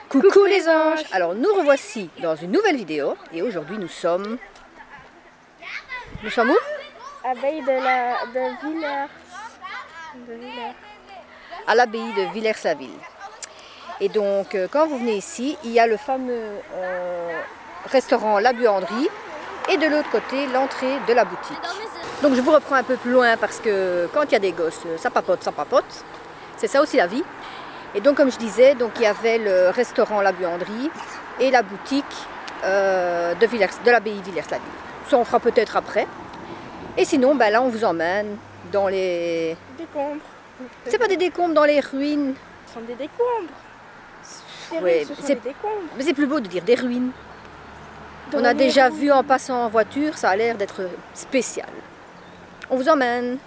Coucou les anges! Alors nous revoici dans une nouvelle vidéo et aujourd'hui nous sommes... Nous sommes où? Abbaye de Villers. À l'abbaye de Villers-la-Ville. Et donc quand vous venez ici, il y a le fameux restaurant La Buanderie et de l'autre côté l'entrée de la boutique. Donc je vous reprends un peu plus loin parce que quand il y a des gosses, ça papote, ça papote. C'est ça aussi la vie. Et donc comme je disais, donc, il y avait le restaurant La Buanderie et la boutique de l'abbaye Villers-la-Ville. Ça on fera peut-être après. Et sinon, ben, là on vous emmène dans les... Décombres. C'est pas des décombres, dans les ruines. Ce sont des décombres. Oui, mais c'est plus beau de dire des ruines. On a déjà vu en passant en voiture, ça a l'air d'être spécial. On vous emmène.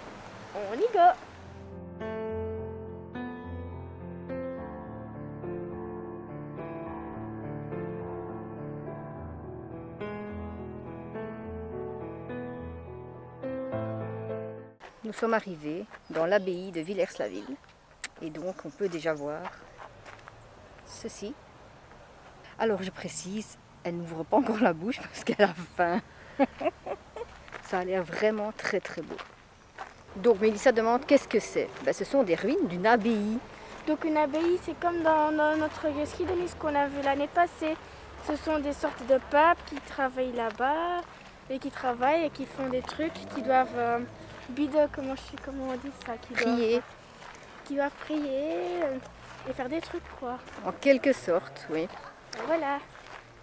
On y va. Nous sommes arrivés dans l'abbaye de Villers-la-Ville et donc on peut déjà voir ceci. Alors je précise, elle n'ouvre pas encore la bouche parce qu'elle a faim. Ça a l'air vraiment très très beau. Donc Mélissa demande qu'est-ce que c'est? Ben, ce sont des ruines d'une abbaye. Donc une abbaye, c'est comme dans notre ski de Nice qu'on a vu l'année passée. Ce sont des sortes de papes qui travaillent là-bas et qui travaillent et qui font des trucs, qui doivent comment on dit ça, qui doivent prier et faire des trucs quoi. En quelque sorte, oui. Voilà.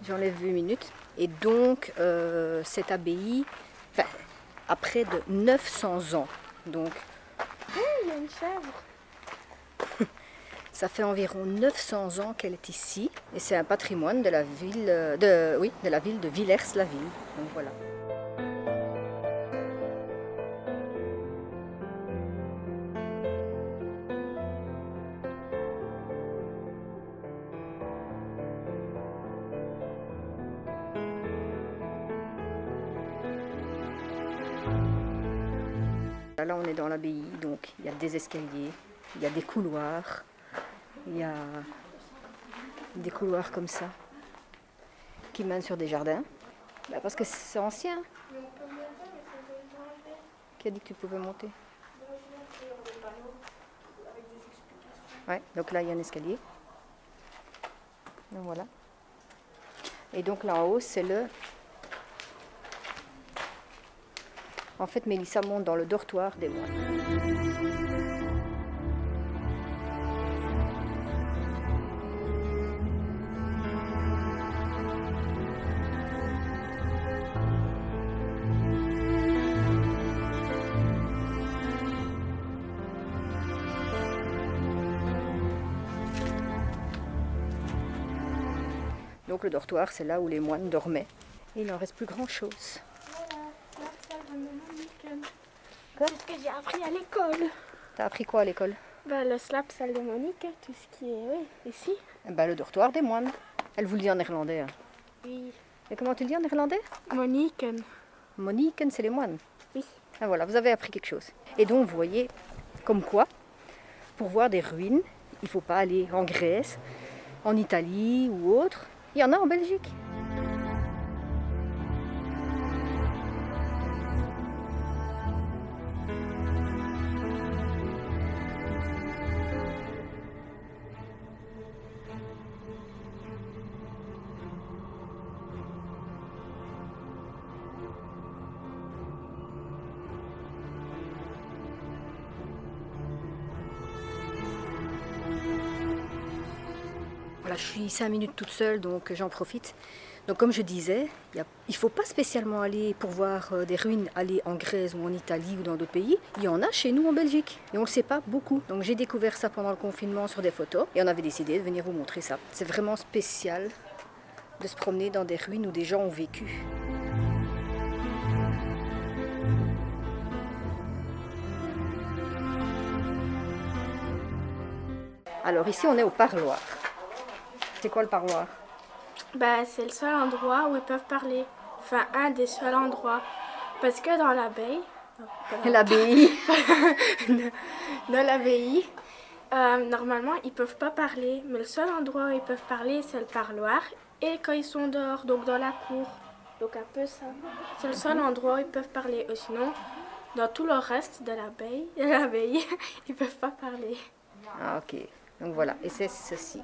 J'enlève 8 minutes. Et donc cette abbaye, enfin, à près de 900 ans. Donc, il y a une chèvre. Ça fait environ 900 ans qu'elle est ici. Et c'est un patrimoine de la ville de Villers-la-Ville. Donc voilà. Là on est dans l'abbaye, donc il y a des escaliers, il y a des couloirs, il y a des couloirs comme ça qui mènent sur des jardins. Ben parce que c'est ancien. Qui a dit que tu pouvais monter? Ouais, donc là il y a un escalier. Donc voilà. Et donc là en haut c'est le... En fait, Mélissa monte dans le dortoir des moines. Donc le dortoir, c'est là où les moines dormaient. Et il n'en reste plus grand-chose. C'est ce que j'ai appris à l'école. T'as appris quoi à l'école? Bah, le slap, salle de Monique, tout ce qui est ici. Bah, le dortoir des moines. Elle vous le dit en néerlandais. Hein. Oui. Et comment tu le dis en néerlandais? Moniken. Moniken, c'est les moines. Oui. Ah, voilà, vous avez appris quelque chose. Et donc, vous voyez, comme quoi, pour voir des ruines, il ne faut pas aller en Grèce, en Italie ou autre. Il y en a en Belgique. Voilà, je suis 5 minutes toute seule, donc j'en profite. Donc comme je disais, il ne faut pas spécialement aller pour voir des ruines, aller en Grèce ou en Italie ou dans d'autres pays. Il y en a chez nous en Belgique et on ne le sait pas beaucoup. Donc j'ai découvert ça pendant le confinement sur des photos et on avait décidé de venir vous montrer ça. C'est vraiment spécial de se promener dans des ruines où des gens ont vécu. Alors ici on est au parloir. C'est quoi le parloir? Bah, c'est le seul endroit où ils peuvent parler. enfin un des seuls endroits, parce que dans l'abbaye, L'abbaye. dans l'abbaye, normalement ils peuvent pas parler, mais le seul endroit où ils peuvent parler c'est le parloir et quand ils sont dehors, donc dans la cour, donc un peu ça. C'est le seul endroit où ils peuvent parler, ou sinon dans tout le reste de l'abbaye, ils peuvent pas parler. Ah ok, donc voilà, et c'est ceci,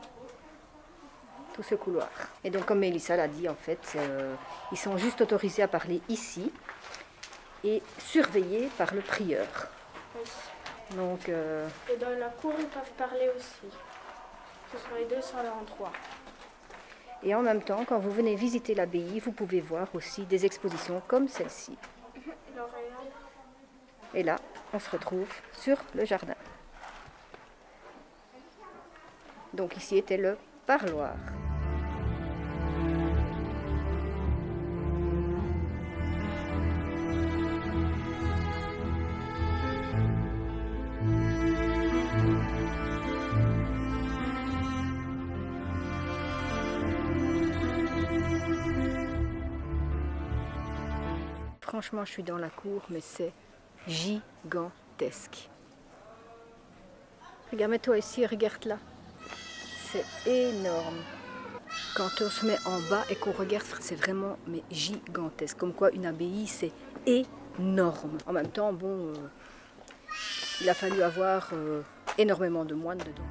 tout ce couloir. Et donc comme Mélissa l'a dit, en fait, ils sont juste autorisés à parler ici et surveillés par le prieur. Oui. Donc, Et dans la cour, ils peuvent parler aussi. Ce sont les deux seuls endroits. et en même temps, quand vous venez visiter l'abbaye, vous pouvez voir aussi des expositions comme celle-ci. L'Oréal. Et là, on se retrouve sur le jardin. Donc ici était le parloir. Franchement, je suis dans la cour, mais c'est gigantesque. Regarde, mets-toi ici, regarde là. C'est énorme. Quand on se met en bas et qu'on regarde, c'est vraiment mais gigantesque. Comme quoi, une abbaye, c'est énorme. En même temps, bon, il a fallu avoir énormément de moines dedans.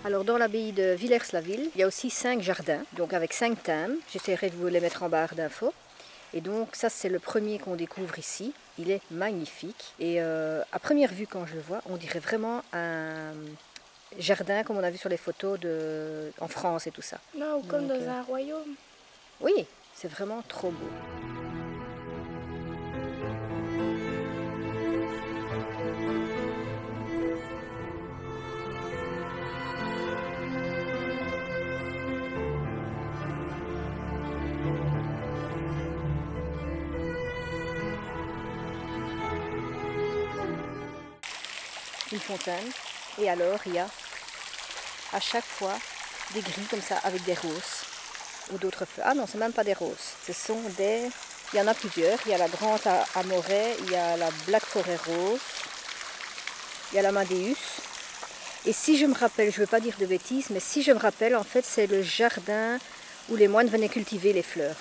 Alors dans l'abbaye de Villers-la-Ville, il y a aussi 5 jardins, donc avec 5 thèmes. J'essaierai de vous les mettre en barre d'infos. Et donc ça c'est le premier qu'on découvre ici. Il est magnifique. Et à première vue quand je le vois, on dirait vraiment un jardin comme on a vu sur les photos en France et tout ça. Non, ou comme dans un royaume. Oui, c'est vraiment trop beau. Une fontaine, et alors il y a à chaque fois des grilles comme ça avec des roses ou d'autres fleurs. Ah non, c'est même pas des roses, ce sont des... Il y en a plusieurs, il y a la grande amoret, il y a la black forêt rose, il y a la Madéus. Et si je me rappelle, je ne veux pas dire de bêtises, mais si je me rappelle, en fait c'est le jardin où les moines venaient cultiver les fleurs.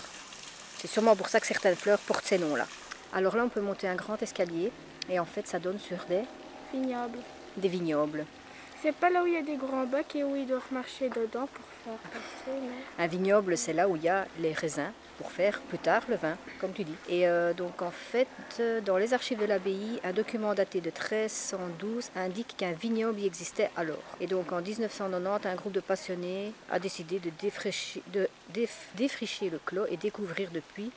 C'est sûrement pour ça que certaines fleurs portent ces noms-là. Alors là on peut monter un grand escalier et en fait ça donne sur Vignoble. des vignobles. C'est pas là où il y a des grands bacs et où ils doivent marcher dedans pour faire passer, mais... Un vignoble, c'est là où il y a les raisins pour faire plus tard le vin, comme tu dis. Et donc en fait, dans les archives de l'abbaye, un document daté de 1312 indique qu'un vignoble y existait alors. Et donc en 1990, un groupe de passionnés a décidé de défricher le clos et découvrir depuis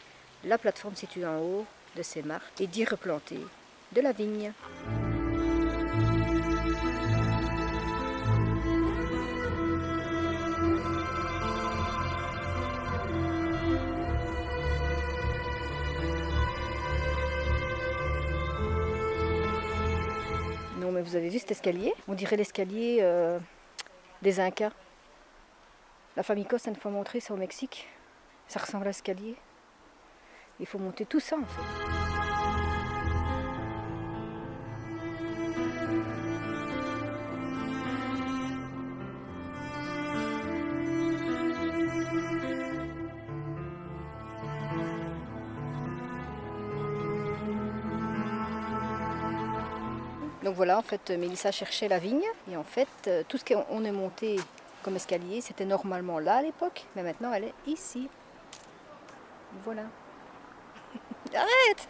la plateforme située en haut de ces marques et d'y replanter de la vigne. Non mais vous avez vu cet escalier? On dirait l'escalier des Incas. La famille Coste a une fois montré ça au Mexique. Ça ressemble à l'escalier. Il faut monter tout ça en fait. Donc voilà, en fait, Mélissa cherchait la vigne et en fait, tout ce qu'on est monté comme escalier, c'était normalement là à l'époque, mais maintenant elle est ici. Voilà. Arrête!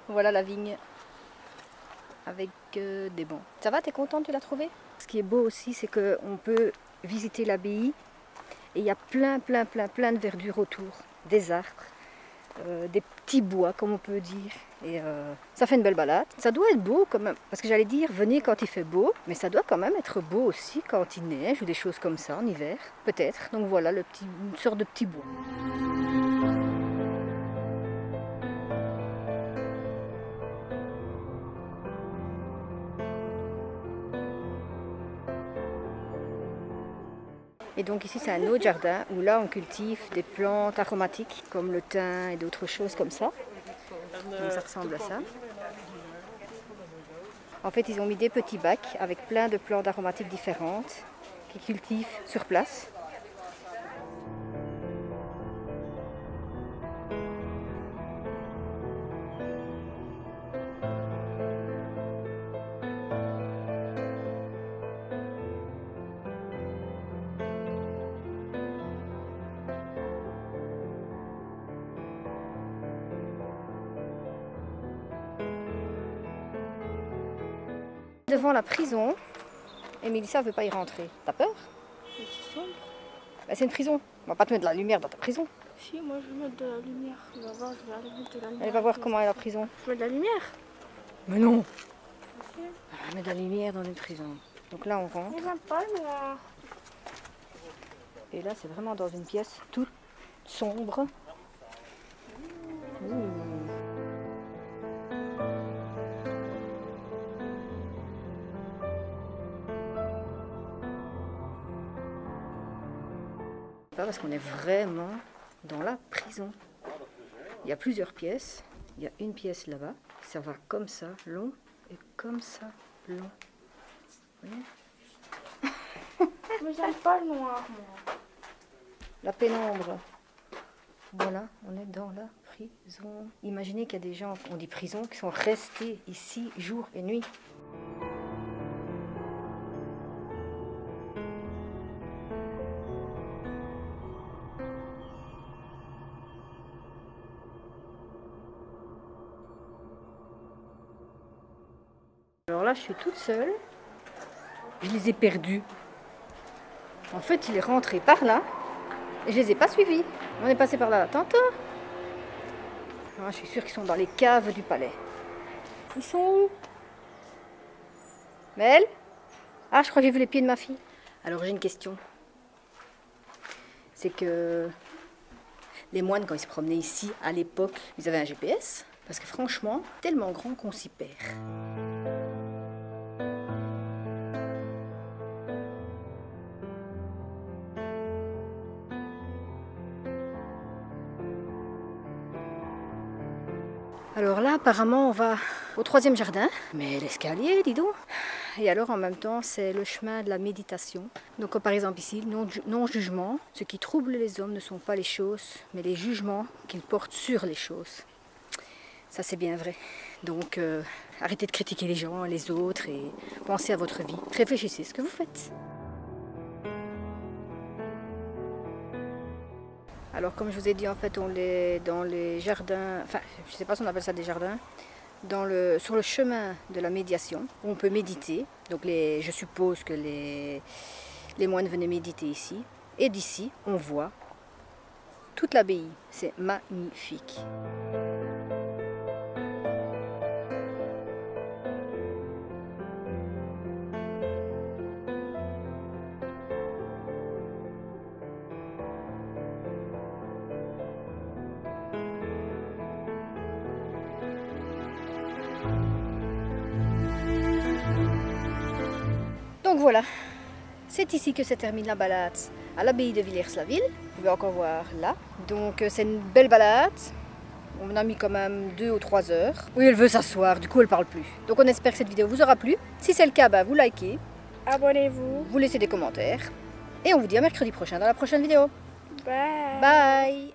Voilà la vigne avec des bancs. Ça va, t'es contente, tu l'as trouvée? Ce qui est beau aussi, c'est qu'on peut visiter l'abbaye et il y a plein de verdure autour, des arbres. des petits bois, comme on peut dire. Et ça fait une belle balade. Ça doit être beau quand même, parce que j'allais dire venez quand il fait beau, mais ça doit quand même être beau aussi quand il neige ou des choses comme ça en hiver, peut-être. Donc voilà, une sorte de petit bois. Et donc ici c'est un autre jardin où là on cultive des plantes aromatiques comme le thym et d'autres choses comme ça. Donc ça ressemble à ça. En fait ils ont mis des petits bacs avec plein de plantes aromatiques différentes qu'ils cultivent sur place. Devant la prison, et Mélissa ne veut pas y rentrer. T'as peur? C'est sombre. Bah, c'est une prison. On va pas te mettre de la lumière dans ta prison. Si, moi je vais mettre de la lumière. On va voir, je vais aller mettre de la lumière. Elle va voir comment est la prison. Je mets de la lumière. Mais non! Si. On met de la lumière dans une prison. Donc là on rentre. Je n'aime pas le noir. Et là c'est vraiment dans une pièce toute sombre. Parce qu'on est vraiment dans la prison. Il y a plusieurs pièces. Il y a une pièce là-bas. Ça va comme ça, long, et comme ça, long. Vous voyez? Mais j'aime pas le noir, moi. La pénombre. Voilà, on est dans la prison. Imaginez qu'il y a des gens, on dit prison, qui sont restés ici jour et nuit. Alors là, je suis toute seule. Je les ai perdus. En fait, il est rentré par là et je les ai pas suivis. On est passé par là tantôt. Ah, je suis sûre qu'ils sont dans les caves du palais. Ils sont où? Mel? Ah, je crois que j'ai vu les pieds de ma fille. Alors j'ai une question. C'est que les moines, quand ils se promenaient ici, à l'époque, ils avaient un GPS. Parce que franchement, tellement grand qu'on s'y perd. Alors là, apparemment, on va au 3e jardin. Mais l'escalier, dis donc. Et alors, en même temps, c'est le chemin de la méditation. Donc, par exemple, ici, non-jugement. Ce qui trouble les hommes ne sont pas les choses, mais les jugements qu'ils portent sur les choses. Ça, c'est bien vrai. Donc, arrêtez de critiquer les gens, les autres, et pensez à votre vie. Réfléchissez à ce que vous faites. Alors comme je vous ai dit, en fait, on est dans les jardins, enfin je ne sais pas si on appelle ça des jardins, sur le chemin de la médiation, où on peut méditer. Donc je suppose que les moines venaient méditer ici. Et d'ici, on voit toute l'abbaye. C'est magnifique. Donc voilà, c'est ici que se termine la balade à l'abbaye de Villers-la-Ville. Vous pouvez encore voir là. Donc c'est une belle balade. On a mis quand même 2 ou 3 heures. Oui, elle veut s'asseoir, du coup elle parle plus. Donc on espère que cette vidéo vous aura plu. Si c'est le cas, bah, vous likez. Abonnez-vous. Vous laissez des commentaires. Et on vous dit à mercredi prochain dans la prochaine vidéo. Bye. Bye.